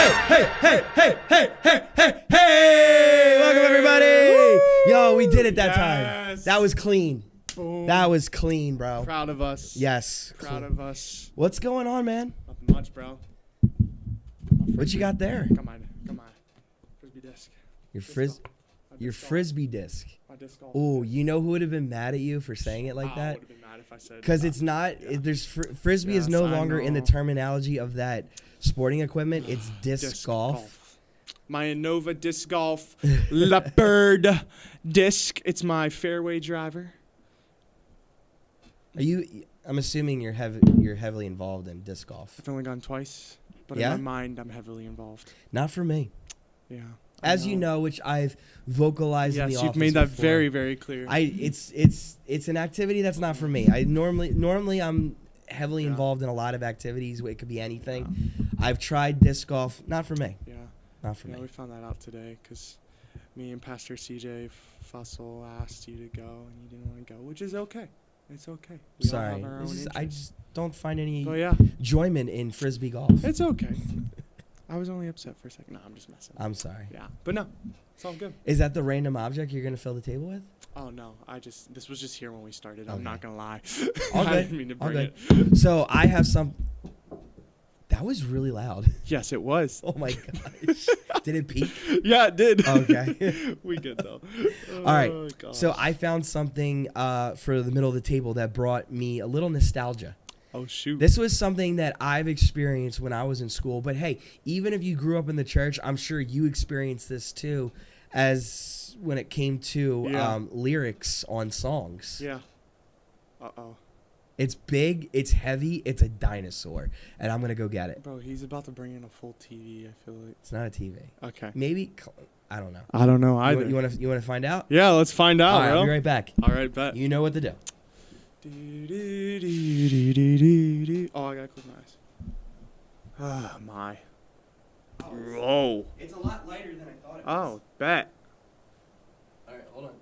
Hey! Welcome, everybody! Woo! Yo, we did it that time. That was clean. Boom. That was clean, bro. Proud of us. Yes. Proud of us. What's going on, man? Nothing much, bro. What you got there? Come on. Frisbee disc. Your frisbee disc. My disc golf. Oh, you know who would have been mad at you for saying it like I that? would have been mad if I said. Because it's not. Frisbee is no longer in the terminology of that sporting equipment. It's disc golf. My Innova disc golf leopard disc. It's my fairway driver. I'm assuming you're heavily involved in disc golf. I've only gone twice, but Yeah? in my mind, I'm heavily involved. Not for me. Yeah. As you know, which I've vocalized in the office. Yes, you've made that before. very, very clear. It's an activity that's not for me. I normally I'm heavily involved in a lot of activities. It could be anything. I've tried disc golf. Not for me. Yeah. Not for me. We found that out today because me and Pastor CJ Fussell asked you to go and you didn't want to go, which is okay. It's okay. We all have our own I just don't find any enjoyment in frisbee golf. It's okay. I was only upset for a second. No, I'm just messing. I'm sorry. Yeah, but no, it's all good. Is that the random object you're gonna fill the table with? Oh no, this was just here when we started. Okay. I'm not gonna lie. All good. I didn't mean to bring it. So I have some. That was really loud. Yes, it was. Oh my gosh. Did it peak? Yeah, it did. Okay. We good though. All right. Gosh. So I found something for the middle of the table that brought me a little nostalgia. Oh, shoot. This was something that I've experienced when I was in school. But, hey, even if you grew up in the church, I'm sure you experienced this, too, as when it came to lyrics on songs. Yeah. Uh-oh. It's big. It's heavy. It's a dinosaur. And I'm going to go get it. Bro, he's about to bring in a full TV, I feel like. It's not a TV. Okay. Maybe. I don't know. I don't know either. You want to find out? Yeah, let's find out, All right, bro. I'll be right back. All right, bet. You know what to do. Oh, I gotta close my eyes. Ah, my. Bro. It's a lot lighter than I thought it was. was. Bet. All right, hold on.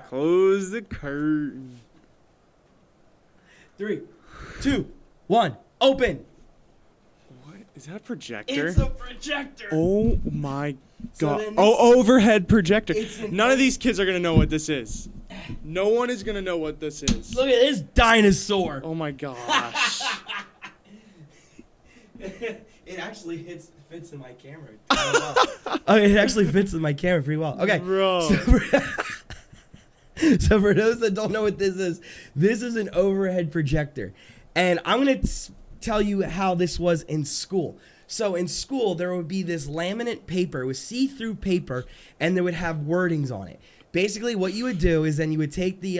Close the curtain. 3, 2, 1, open. What? Is that a projector? It's a projector. Oh, my God. So overhead projector. None of these kids are going to know what this is. No one is going to know what this is. Look at this dinosaur. Oh, my gosh. It actually fits in my camera. It actually fits in my camera pretty well. Okay. Bro. So for those that don't know what this is an overhead projector. And I'm going to tell you how this was in school. So in school, there would be this laminate paper. It was see-through paper, and there would have wordings on it. Basically, what you would do is then you would take the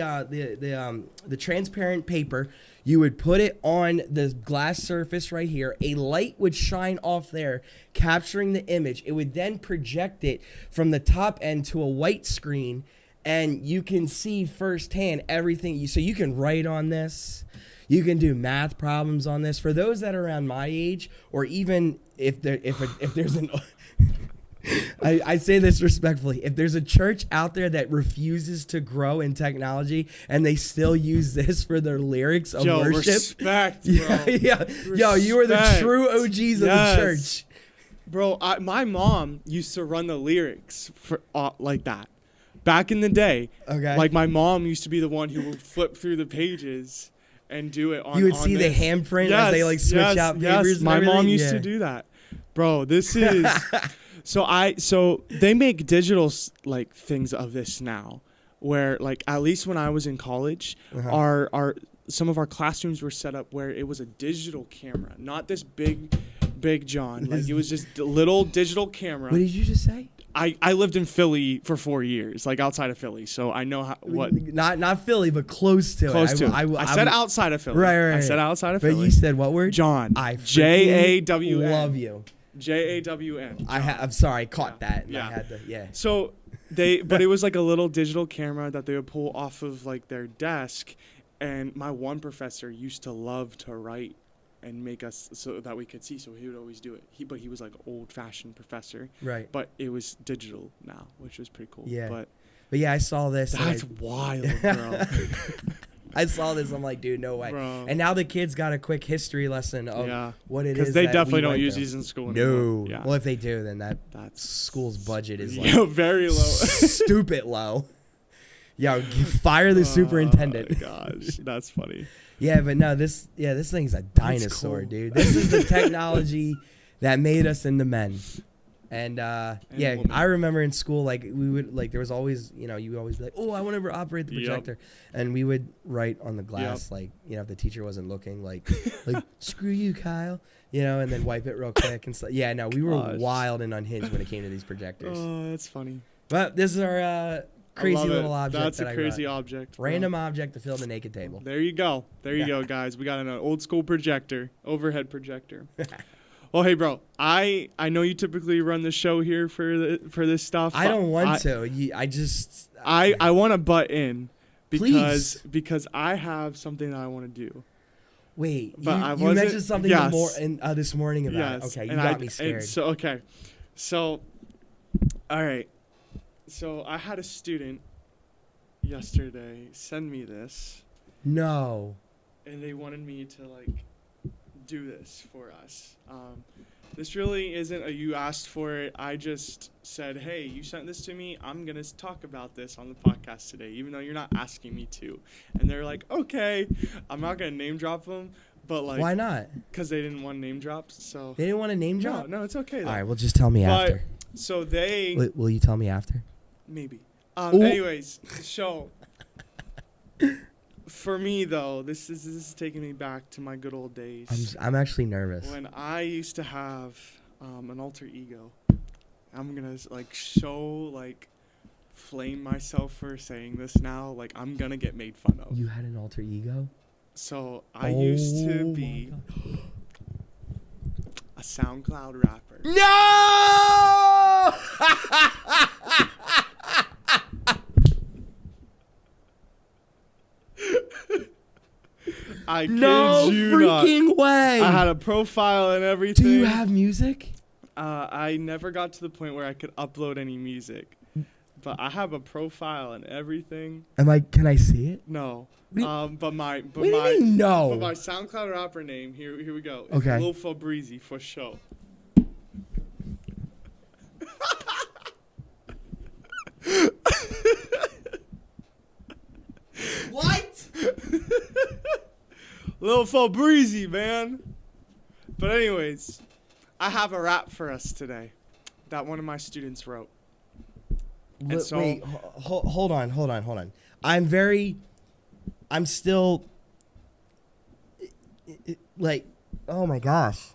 transparent paper, you would put it on the glass surface right here. A light would shine off there, capturing the image. It would then project it from the top end to a white screen, and you can see firsthand everything. So you can write on this. You can do math problems on this. For those that are around my age, or even if there's an I say this respectfully. If there's a church out there that refuses to grow in technology and they still use this for their lyrics of worship, respect, bro. Yo, you are the true OGs of the church, bro. My mom used to run the lyrics for like that back in the day. Okay, like my mom used to be the one who would flip through the pages and do it on. You would see the handprint as they like switch out papers. Yes, my mom used to do that, bro. This is. So they make digital like things of this now, where like at least when I was in college, our some of our classrooms were set up where it was a digital camera, not this big John. Like it was just a little digital camera. What did you just say? I lived in Philly for 4 years, like outside of Philly, so I know what. Not Philly, but close to it. I said outside of Philly. Right. I said outside of Philly. But you said what word? John. J-A-W-N. Love you. J-A-W-N. I'm sorry, I caught that. And I had to, So but it was like a little digital camera that they would pull off of like their desk, and my one professor used to love to write and make us so that we could see. So he would always do it. But he was like an old-fashioned professor. Right. But it was digital now, which was pretty cool. Yeah. But yeah, I saw this. That's wild, bro. I saw this. I'm like, dude, no way. Bro. And now the kids got a quick history lesson of what it is. Because they that definitely we don't went use through. these in school No. anymore. Yeah. Well, if they do, then that's school's budget is like very low. stupid low. Yo, fire the superintendent. Oh my gosh, that's funny. Yeah, but no, this thing's a dinosaur, cool. dude. This is the technology that made us into men. And yeah, woman. I remember in school, like we would like there was always, you would always be like, oh, I want to operate the projector, and we would write on the glass, like if the teacher wasn't looking, like screw you, Kyle, and then wipe it real quick and stuff. Yeah, no, we were wild and unhinged when it came to these projectors. Oh, that's funny. But this is our crazy little object. That's that a crazy object. Bro. Random object to fill the naked table. There you go. There you go, guys. We got an old school projector, overhead projector. Well, hey, bro. I know you typically run the show here for this stuff. I don't want to. I want to butt in because I have something that I want to do. Wait, but you mentioned something this morning about it. Okay, you got me scared. So, all right. So I had a student yesterday send me this. No. And they wanted me to do this for us. This really isn't a you asked for it. I just said, hey, you sent this to me. I'm going to talk about this on the podcast today, even though you're not asking me to. And they're like, okay. I'm not going to name drop them. But why not? Because they didn't want name drops. So they didn't want to name drop? No, it's okay. All right, well, just tell me after. So they... Will you tell me after? Maybe. Anyways, so for me though, this is taking me back to my good old days. I'm actually nervous. When I used to have an alter ego. I'm gonna flame myself for saying this now. I'm gonna get made fun of. You had an alter ego? So I used to be a SoundCloud rapper. No! I kid no you freaking not. way. I had a profile and everything. Do you have music? I never got to the point where I could upload any music, but I have a profile and everything. Can I see it? No. But my SoundCloud rapper name here we go. It's okay. Lil Fabrizi for show. What? Lil Fabrizi, man. But anyways, I have a rap for us today that one of my students wrote. Wait, hold on. I'm still oh my gosh.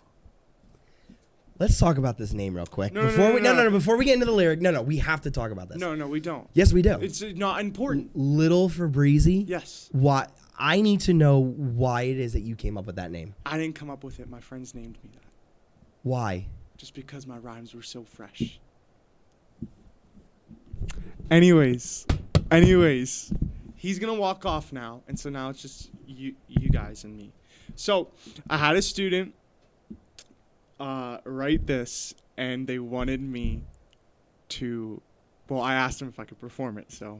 Let's talk about this name real quick. Before we get into the lyric. No, we have to talk about this. No, we don't. Yes, we do. It's not important. Lil Fabrizi? Yes. Why? I need to know why it is that you came up with that name. I didn't come up with it. My friends named me that. Why? Just because my rhymes were so fresh. Anyways, he's gonna walk off now, and so now it's just you guys and me. So I had a student write this, and they wanted me to. Well, I asked him if I could perform it. So,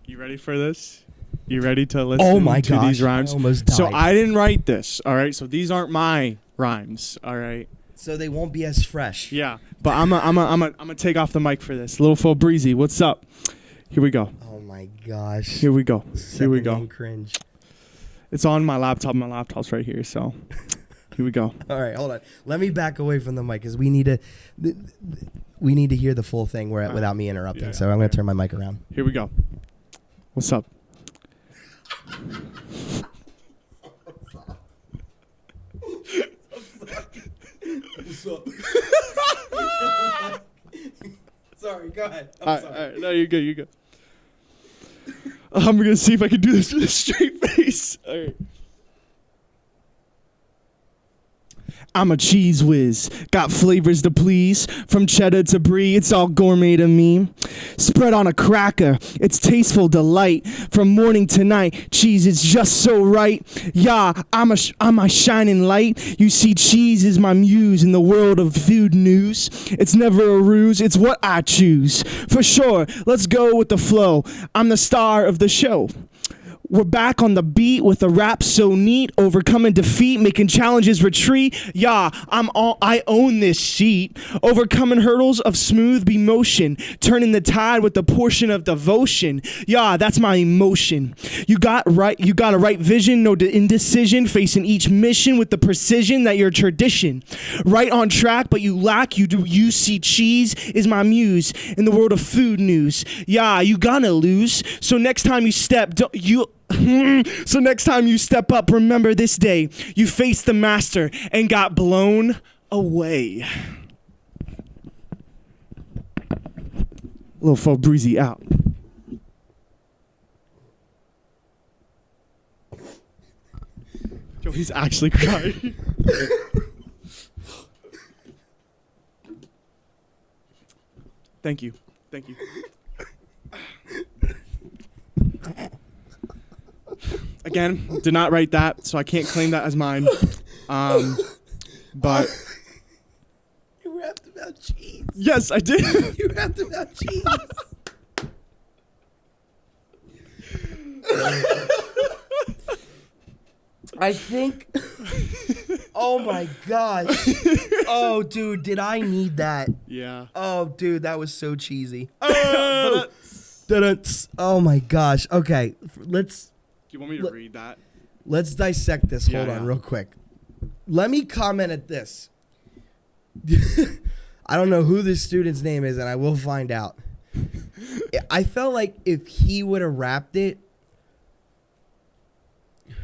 you ready for this? You ready to listen to these rhymes? I almost died. So I didn't write this. All right. So these aren't my rhymes. All right. So they won't be as fresh. Yeah, but I'm gonna take off the mic for this. Lil Fabrizi, what's up? Here we go. Oh my gosh. Here we go. Cringe. It's on my laptop. My laptop's right here. So here we go. All right, hold on. Let me back away from the mic because we need to hear the full thing without me interrupting. Yeah, so I'm gonna turn my mic around. Here we go. What's up? What's up? Sorry, go ahead. All right. No, you're good. I'm going to see if I can do this with a straight face. All right. I'm a cheese whiz, got flavors to please. From cheddar to brie, it's all gourmet to me. Spread on a cracker, it's tasteful delight. From morning to night, cheese is just so right. Yeah, I'm my shining light. You see, cheese is my muse in the world of food news. It's never a ruse, it's what I choose. For sure, let's go with the flow. I'm the star of the show. We're back on the beat with a rap so neat, overcoming defeat, making challenges retreat. Yeah, I own this seat, overcoming hurdles of smooth motion, turning the tide with a portion of devotion. Yeah, that's my emotion. You got a right vision, no indecision, facing each mission with the precision that your tradition. Right on track, but you lack. You see cheese is my muse in the world of food news. Yeah, you gonna lose. So next time you step, So next time you step up, remember this day. You faced the master and got blown away. Little Fabrizi out. Yo, he's actually crying. Thank you. Thank you. Again, did not write that, so I can't claim that as mine. But You rapped about cheese. yes, I did. You rapped about cheese. I think. Oh my gosh. Oh, dude, did I need that? Yeah. Oh, dude, that was so cheesy. Oh, oh my gosh. Okay, let's. Do you want me to read that? Let's dissect this. Yeah, Hold on, yeah. real quick. Let me comment at this. I don't know who this student's name is, and I will find out. I felt like if he would have rapped it, It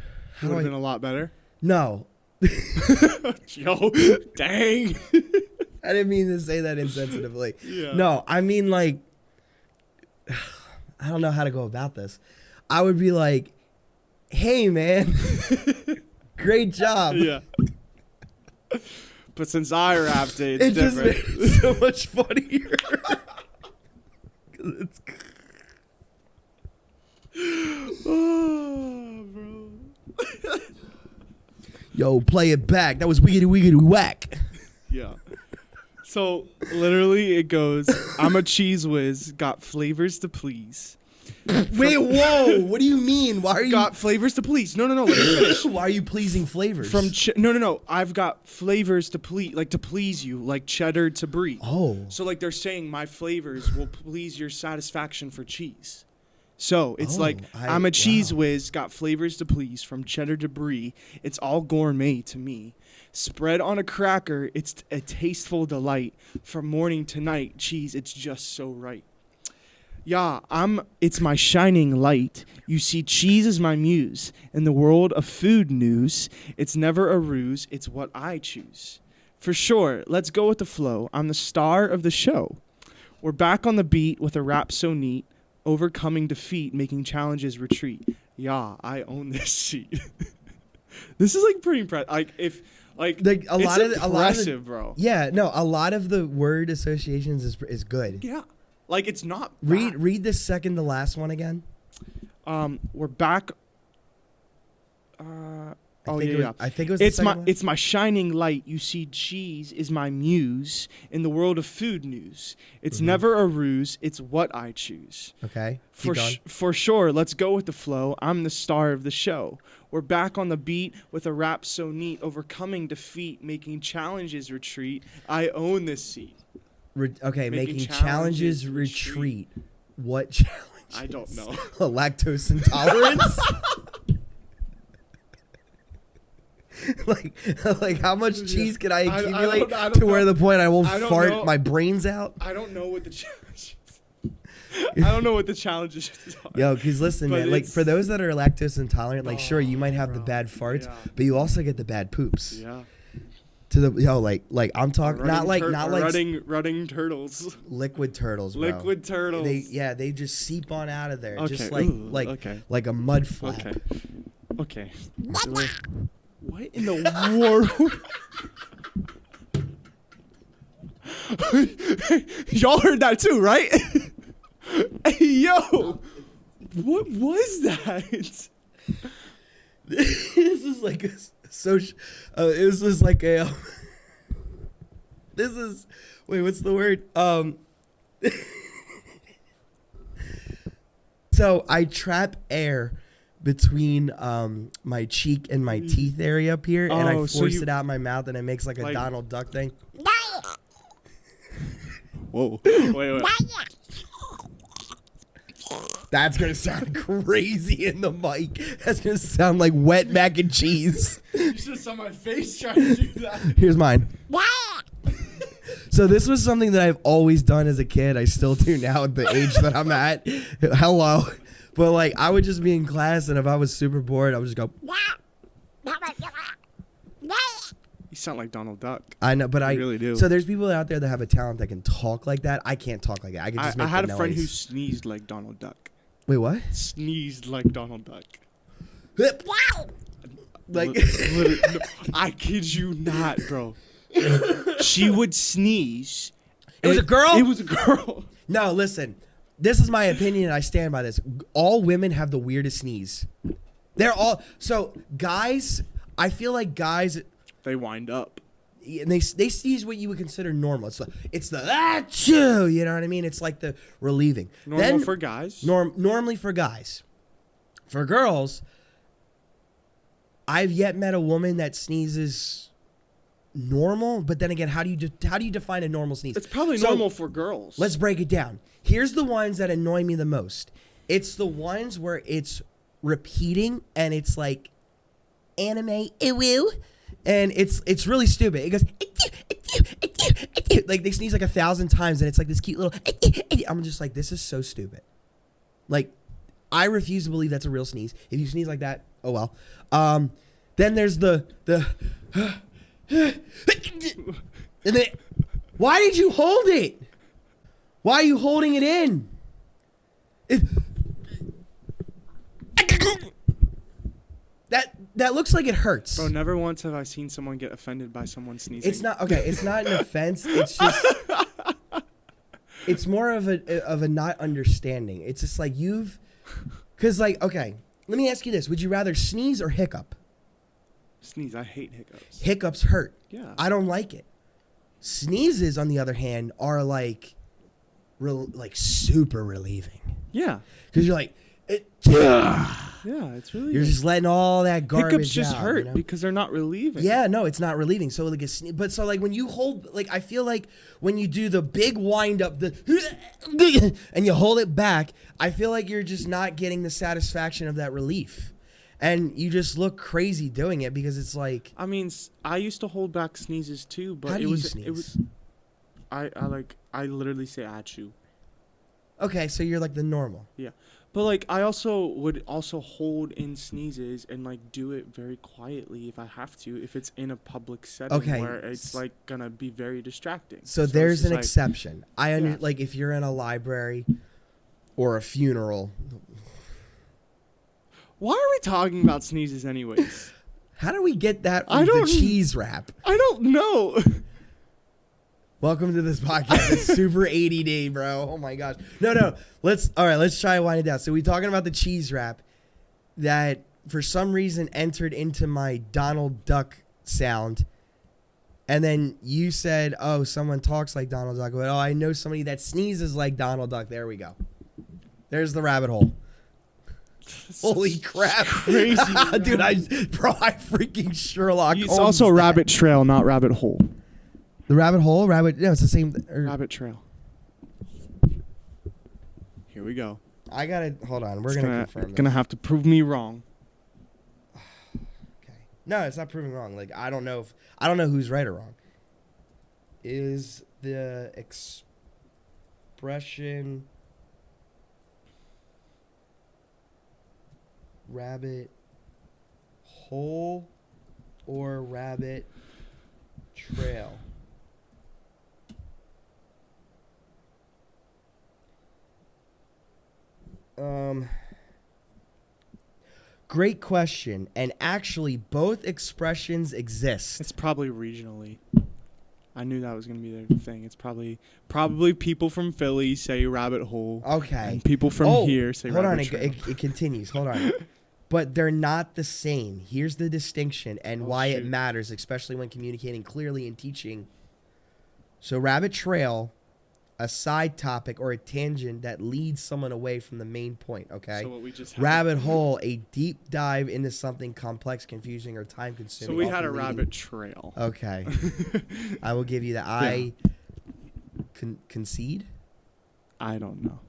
would have been a lot better. no. Yo, dang. I didn't mean to say that insensitively. Yeah. No, I mean, like, I don't know how to go about this. I would be like, hey, man, great job. Yeah. But since I rapped it, It it's just different. made it so much funnier. 'Cause it's Oh, bro. Yo, play it back. That was wiggity whack. Yeah. So literally it goes, I'm a cheese whiz, got flavors to please. Wait, whoa. What do you mean? Why are you Got flavors to please. No, let me finish. Why are you pleasing flavors? No. I've got flavors to please you, like cheddar to brie. Oh. So like they're saying my flavors will please your satisfaction for cheese. So it's I'm a cheese whiz, got flavors to please from cheddar to brie. It's all gourmet to me. Spread on a cracker, it's a tasteful delight. From morning to night, cheese, it's just so right. Yeah, it's my shining light. You see, cheese is my muse. In the world of food news, it's never a ruse, it's what I choose. For sure, let's go with the flow. I'm the star of the show. We're back on the beat with a rap so neat, overcoming defeat, making challenges retreat. Yeah, I own this seat. This is like pretty impressive. A lot of bro. Yeah, no, a lot of the word associations is good. Yeah. Like it's not Read the second to last one again. We're back. I think it was the second one. It's my shining light. You see, cheese is my muse in the world of food news. It's never a ruse. It's what I choose. Okay. For sure. Let's go with the flow. I'm the star of the show. We're back on the beat with a rap so neat, overcoming defeat, making challenges retreat. I own this seat. Making challenges retreat. What challenge? I don't know. Lactose intolerance? like how much cheese can I accumulate to where the point I won't fart my brains out? I don't know what the challenge is. I don't know what the challenges are. Yo, because listen, man, like for those that are lactose intolerant, like sure, you might have the bad farts, but you also get the bad poops. Yeah. Like I'm talking not like running turtles. Liquid turtles, bro. Liquid turtles. They just seep on out of there, Okay. just like a mud flap. Okay. What in the world? Y'all heard that too, right? Hey, yo, what was that? This is like a social. This is like a. This is. Wait, what's the word? So I trap air between my cheek and my teeth area up here, and I force it out my mouth, and it makes like a Donald Duck thing. Whoa. Wait. That's going to sound crazy in the mic. That's going to sound like wet mac and cheese. You should have saw my face trying to do that. Here's mine. So this was something that I've always done as a kid. I still do now at the age that I'm at. Hello. But like, I would just be in class, and if I was super bored, I would just go. You sound like Donald Duck. I know, but I really do. So there's people out there that have a talent that can talk like that. I can't talk like that. I can just make I had the a friend noise. who sneezed like Donald Duck. Wait, what? Sneezed like Donald Duck. Like, No, I kid you not, bro. She would sneeze. It was a girl? It was a girl. No, listen. This is my opinion, and I stand by this. All women have the weirdest sneeze. They're all so guys. I feel like guys. They wind up. And they sneeze what you would consider normal. It's the achoo, you know what I mean? It's like the relieving. Normal for guys. Normally for guys. For girls, I've yet met a woman that sneezes normal. But then again, how do you define a normal sneeze? It's probably normal for girls. Let's break it down. Here's the ones that annoy me the most. It's the ones where it's repeating and it's like anime ew. And it's really stupid. It goes, like they sneeze like 1,000 times, and it's like this cute little. I'm just like, this is so stupid. Like, I refuse to believe that's a real sneeze. If you sneeze like that, oh well. Then there's the and then, why did you hold it? Why are you holding it in? That looks like it hurts. Bro, never once have I seen someone get offended by someone sneezing. It's not okay. It's not an offense. It's just. It's more of a not understanding. It's just like because like okay. Let me ask you this: would you rather sneeze or hiccup? Sneeze. I hate hiccups. Hiccups hurt. Yeah. I don't like it. Sneezes, on the other hand, are like super relieving. Yeah. Because you're like. Yeah, it's really. You're just letting all that garbage hiccups just out, hurt you know? because they're not relieving. Yeah, no, it's not relieving. So like but so like when you hold, like I feel like when you do the big wind up, and you hold it back, I feel like you're just not getting the satisfaction of that relief, and you just look crazy doing it because it's like. I mean, I used to hold back sneezes too, but How do you sneeze? It was. I literally say achoo. Okay, so you're like the normal. Yeah. But like I also would also hold in sneezes and like do it very quietly if I have to, if it's in a public setting where it's like gonna be very distracting. So there's an exception. Like if you're in a library or a funeral. Why are we talking about sneezes anyways? How do we get that from the cheese wrap? I don't know. Welcome to this podcast. It's super ADD, bro. Oh my gosh. No. Let's try to wind it down. So we talking about the cheese wrap that for some reason entered into my Donald Duck sound. And then you said, oh, someone talks like Donald Duck. But, oh, I know somebody that sneezes like Donald Duck. There we go. There's the rabbit hole. Holy crap. Crazy. Dude, I freaking Sherlock Holmes. It's also rabbit trail, not rabbit hole. The rabbit hole? No, it's the same. Rabbit trail. Here we go. I gotta hold on. We're gonna confirm. Gonna have to prove me wrong. Okay. No, it's not proving wrong. Like I don't know who's right or wrong. Is the expression rabbit hole or rabbit trail? Great question. And actually, both expressions exist. It's probably regionally. I knew that was going to be their thing. It's probably people from Philly say rabbit hole. Okay. And people from here say rabbit trail. Hold on. It continues. Hold on. But they're not the same. Here's the distinction and why it matters, especially when communicating clearly and teaching. So rabbit trail a side topic or a tangent that leads someone away from the main point, okay? So what we just rabbit hole, a deep dive into something complex, confusing, or time-consuming. So we had a rabbit trail. Okay. I will give you that. I concede? I don't know.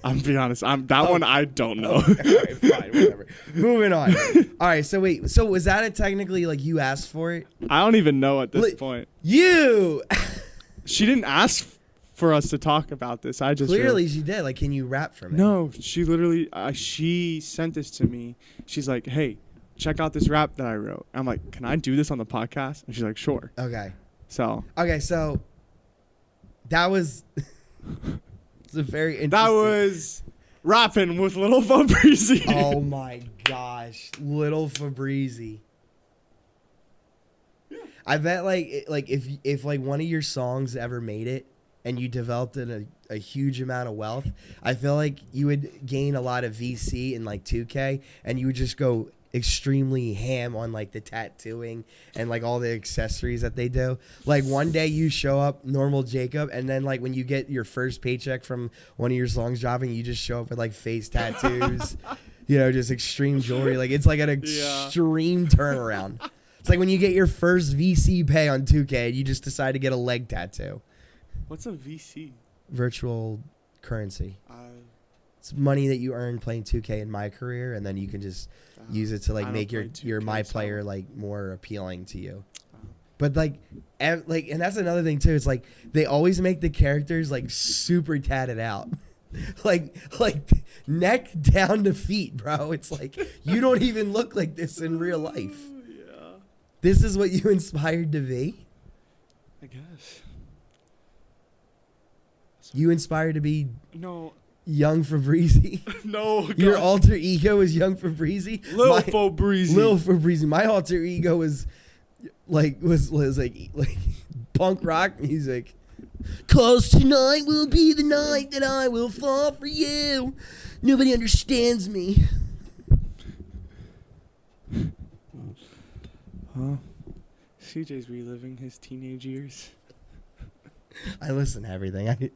I'm being honest. That one I don't know. All right, fine, whatever. Moving on. All right, so wait. So was that technically like you asked for it? I don't even know at this point. You. She didn't ask for us to talk about this. I just clearly she did. Like, can you rap for me? No, she literally she sent this to me. She's like, "Hey, check out this rap that I wrote." I'm like, "Can I do this on the podcast?" And she's like, "Sure." Okay. So that was. It's a very interesting. That was rapping with Little Fabrizi. Oh my gosh, Little Fabrizi. I bet like if like one of your songs ever made it and you developed a huge amount of wealth, I feel like you would gain a lot of VC in like 2K and you would just go extremely ham on like the tattooing and like all the accessories that they do. Like one day you show up normal Jacob, and then like when you get your first paycheck from one of your songs dropping, you just show up with like face tattoos, just extreme jewelry. Like it's like an extreme turnaround. It's like when you get your first VC pay on 2K and you just decide to get a leg tattoo. What's a VC? Virtual currency. It's money that you earn playing 2K in my career, and then you can just use it to like make your my player like more appealing to you. But like and that's another thing too. It's like they always make the characters like super tatted out. like neck down to feet, bro. It's like you don't even look like this in real life. Yeah. This is what you inspired to be? I guess. You inspired to be No. Young Fabrizi? No. God. Your alter ego is Young Fabrizi? Lil Fabrizi. Lil Fabrizi. My alter ego was like punk rock music. 'Cause tonight will be the night that I will fall for you. Nobody understands me. Huh? CJ's reliving his teenage years. I listen to everything.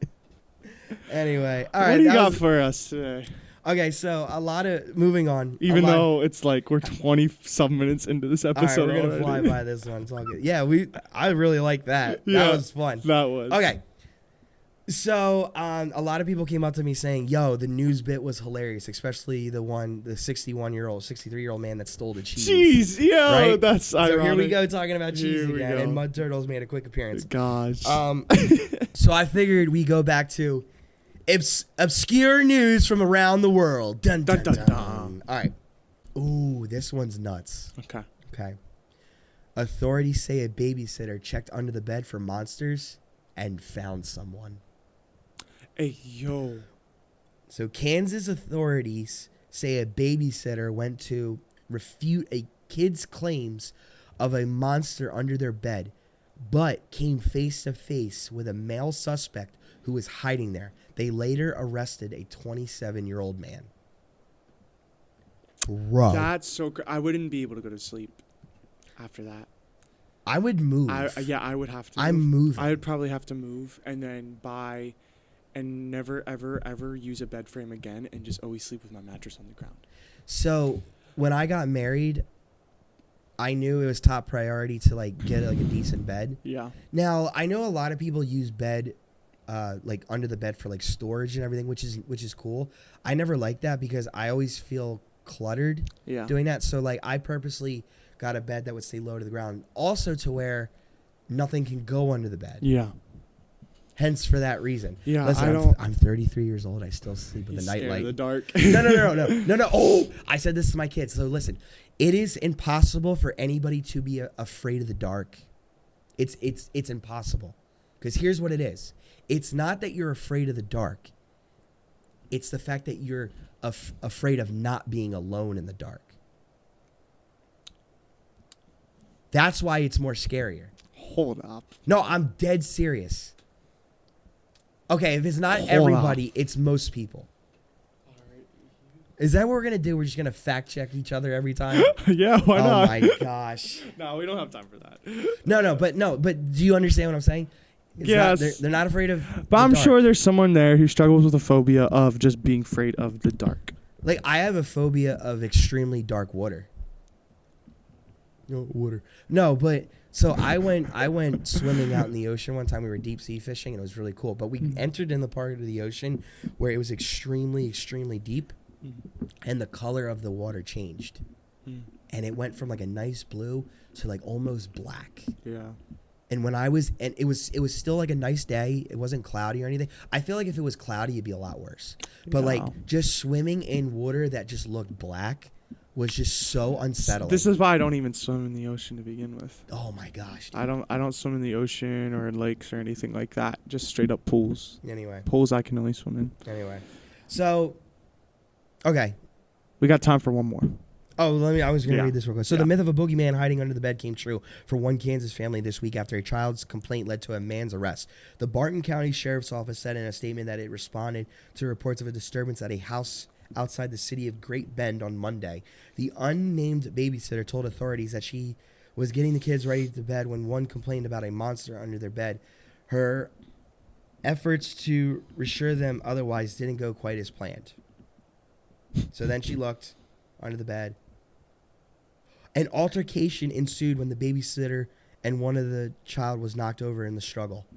Anyway, all right. What do you got for us today? Okay, so a lot of moving on. Even though it's like we're 20-some minutes into this episode, all right, we're gonna fly by this one. It's all good. Yeah, I really like that. Yeah, that was fun. That was okay. So a lot of people came up to me saying, "Yo, the news bit was hilarious, especially the 63-year-old man that stole the cheese." Jeez, yo, right? That's ironic. So here we go talking about cheese Here again, and Mud Turtles made a quick appearance. Gosh. So I figured we go back to obscure news from around the world. Dun dun dun. Dun. All right. Ooh, this one's nuts. Okay. Authorities say a babysitter checked under the bed for monsters and found someone. Hey, yo. So Kansas authorities say a babysitter went to refute a kid's claims of a monster under their bed, but came face to face with a male suspect who was hiding there. They later arrested a 27-year-old man. Bro. That's so I wouldn't be able to go to sleep after that. I would move. I would have to. I'm moving. I would probably have to move and then buy and never, ever, ever use a bed frame again and just always sleep with my mattress on the ground. So when I got married, I knew it was top priority to like get like a decent bed. Yeah. Now I know a lot of people use bed, like under the bed for like storage and everything, which is cool. I never liked that because I always feel cluttered doing that. So like I purposely got a bed that would stay low to the ground, also to where nothing can go under the bed. Yeah. Hence for that reason. Yeah. Listen, I'm 33 years old. I still sleep with a nightlight. In the dark. No. Oh, I said this to my kids. So listen, it is impossible for anybody to be afraid of the dark. It's impossible. Because here's what it is. It's not that you're afraid of the dark. It's the fact that you're afraid of not being alone in the dark. That's why it's more scarier. Hold up. No, I'm dead serious. Okay, if it's not everybody, it's most people. Is that what we're going to do? We're just going to fact check each other every time? Yeah, why not? Oh my gosh. No, we don't have time for that. No, but do you understand what I'm saying? They're not afraid of. But I'm dark. sure there's someone there who struggles with a phobia of just being afraid of the dark. Like I have a phobia of extremely dark water. No water. No, but so I went swimming out in the ocean one time. We were deep sea fishing and it was really cool. But we entered in the part of the ocean where it was extremely, extremely deep, and the color of the water changed, and it went from like a nice blue to like almost black. Yeah. And when it was still like a nice day. It wasn't cloudy or anything. I feel like if it was cloudy, it'd be a lot worse. But like just swimming in water that just looked black was just so unsettling. This is why I don't even swim in the ocean to begin with. Oh my gosh. Dude. I don't swim in the ocean or in lakes or anything like that. Just straight up pools. Anyway. Pools I can only swim in. Anyway. So, okay. We got time for one more. Oh, I was going to read this real quick. So Yeah. the myth of a boogeyman hiding under the bed came true for one Kansas family this week after a child's complaint led to a man's arrest. The Barton County Sheriff's Office said in a statement that it responded to reports of a disturbance at a house outside the city of Great Bend on Monday. The unnamed babysitter told authorities that she was getting the kids ready to bed when one complained about a monster under their bed. Her efforts to reassure them otherwise didn't go quite as planned. So then she looked under the bed. An altercation ensued when the babysitter and one of the child was knocked over in the struggle.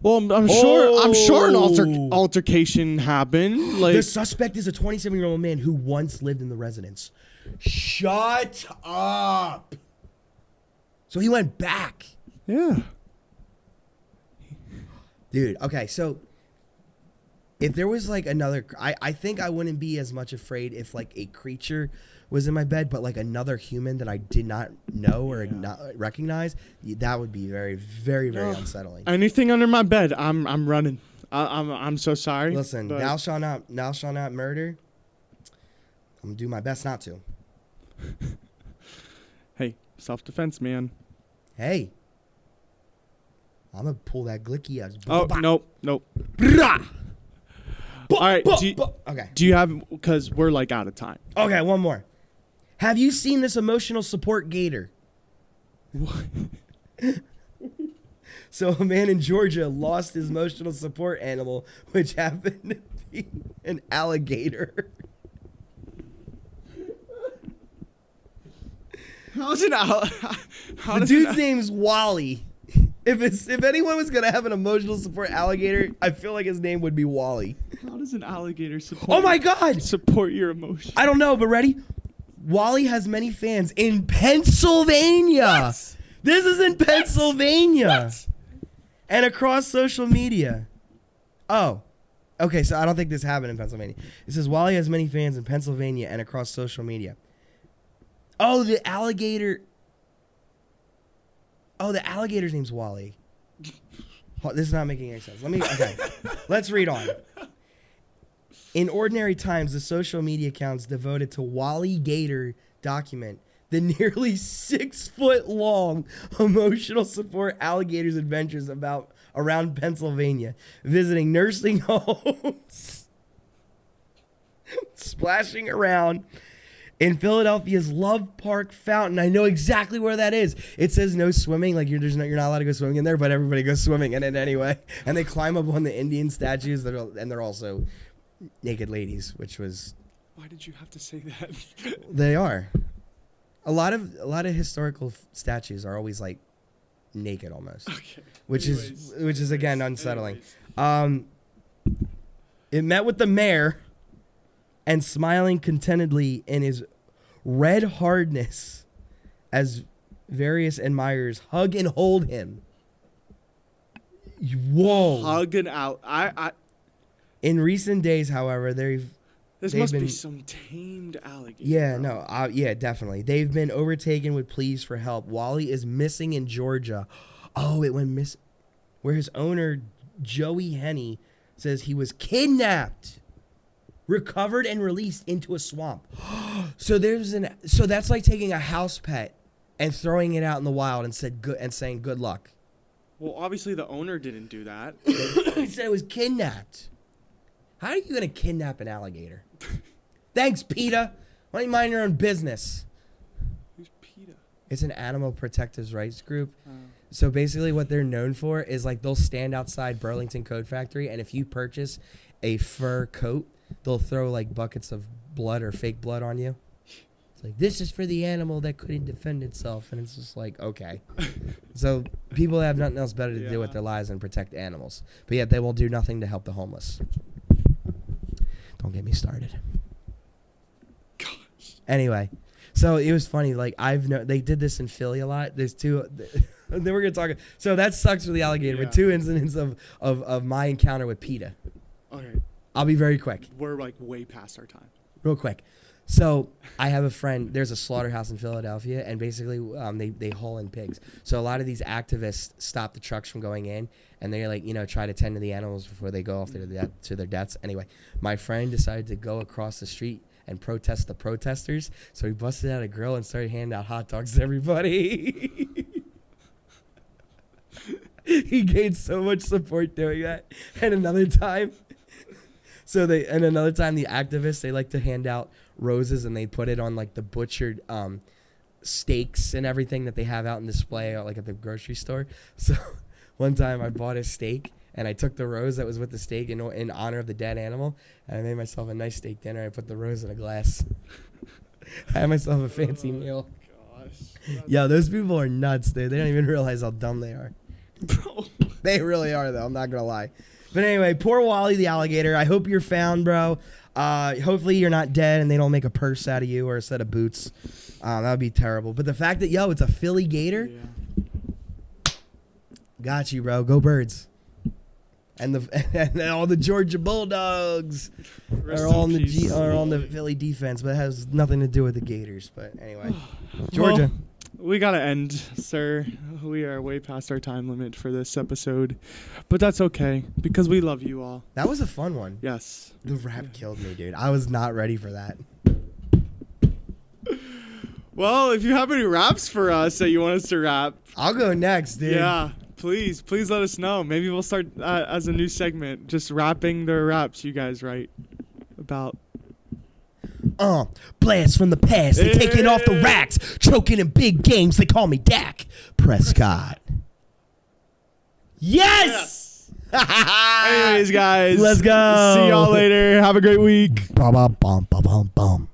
Well, I'm sure an altercation happened. Like The suspect is a 27-year-old man who once lived in the residence. Shut up. So he went back. Yeah. Dude, okay, so if there was like another, I think I wouldn't be as much afraid if like a creature was in my bed, but like another human that I did not know or not recognize, that would be very, very, very unsettling. Anything under my bed, I'm running. I'm so sorry. Listen, thou shalt not murder. I'm gonna do my best not to. Hey, self-defense, man. Hey, I'm gonna pull that glicky out. Oh, nope. All right. Okay. Do you have? Because we're like out of time. Okay, one more. Have you seen this emotional support gator? What? So a man in Georgia lost his emotional support animal, which happened to be an alligator. How's it out? The dude's name's Wally. If anyone was gonna have an emotional support alligator, I feel like his name would be Wally. How does an alligator support? Oh my God! Support your emotions. I don't know, but ready? Wally has many fans in Pennsylvania. What? This is in Pennsylvania. What? And across social media. Oh. Okay, so I don't think this happened in Pennsylvania. It says Wally has many fans in Pennsylvania and across social media. Oh, the alligator. Oh, the alligator's name's Wally. This is not making any sense. Let's read on. In ordinary times, the social media accounts devoted to Wally Gator document the nearly 6-foot-long emotional support alligator's adventures around Pennsylvania, visiting nursing homes, splashing around in Philadelphia's Love Park Fountain. I know exactly where that is. It says no swimming, like you're not allowed to go swimming in there, but everybody goes swimming in it anyway. And they climb up on the Indian statues, and they're also naked ladies, which was. Why did you have to say that? They are. A lot of historical statues are always like naked almost. Okay. Which is again unsettling. Anyways. It met with the mayor and smiling contentedly in his red hardness as various admirers hug and hold him. Whoa. Hug and out. In recent days, however, This must be some tamed alligator. Yeah, no, yeah, definitely. They've been overtaken with pleas for help. Wally is missing in Georgia. Oh, it went missing. Where his owner, Joey Henney, says he was kidnapped, recovered, and released into a swamp. So that's like taking a house pet and throwing it out in the wild and saying good luck. Well, obviously the owner didn't do that. He said it was kidnapped. How are you going to kidnap an alligator? Thanks, PETA. Why don't you mind your own business? Who's PETA? It's an animal protective rights group. So basically what they're known for is like they'll stand outside Burlington Coat Factory, and if you purchase a fur coat, they'll throw like buckets of blood or fake blood on you. It's like, this is for the animal that couldn't defend itself. And it's just like, okay. So people have nothing else better to do with their lives than protect animals. But yet they will do nothing to help the homeless. Don't get me started. Gosh. Anyway, so it was funny. Like they did this in Philly a lot. There's two. Then we're gonna talk. So that sucks for the alligator. But 2 incidents of my encounter with PETA. Okay. I'll be very quick. We're like way past our time. Real quick. So I have a friend. There's a slaughterhouse in Philadelphia, and basically they haul in pigs. So a lot of these activists stop the trucks from going in, and they like try to tend to the animals before they go off to their deaths. Anyway, my friend decided to go across the street and protest the protesters. So he busted out a grill and started handing out hot dogs to everybody. He gained so much support doing that. And another time the activists, they like to hand out roses, and they put it on like the butchered steaks and everything that they have out in display like at the grocery store. So one time I bought a steak, and I took the rose that was with the steak in honor of the dead animal, and I made myself a nice steak dinner. I put the rose in a glass. I had myself a fancy meal. Gosh. Yeah, those people are nuts, dude. They don't even realize how dumb they are. Bro. They really are, though. I'm not going to lie. But anyway, poor Wally the alligator. I hope you're found, bro. Hopefully you're not dead and they don't make a purse out of you or a set of boots. That would be terrible. But the fact that, it's a Philly gator. Yeah. Got you, bro. Go Birds. And all the Georgia Bulldogs are on the Philly defense, but it has nothing to do with the Gators. But anyway, Georgia. Well, we got to end, sir. We are way past our time limit for this episode. But that's okay, because we love you all. That was a fun one. Yes. The rap killed me, dude. I was not ready for that. Well, if you have any raps for us that you want us to rap. I'll go next, dude. Yeah, please let us know. Maybe we'll start as a new segment, just rapping the raps you guys write about. Blast from the past. They taking off the racks. Choking in big games. They call me Dak Prescott. Yes! Anyways, guys. Let's go. See y'all later. Have a great week. Bum, bum, bum, bum, bum.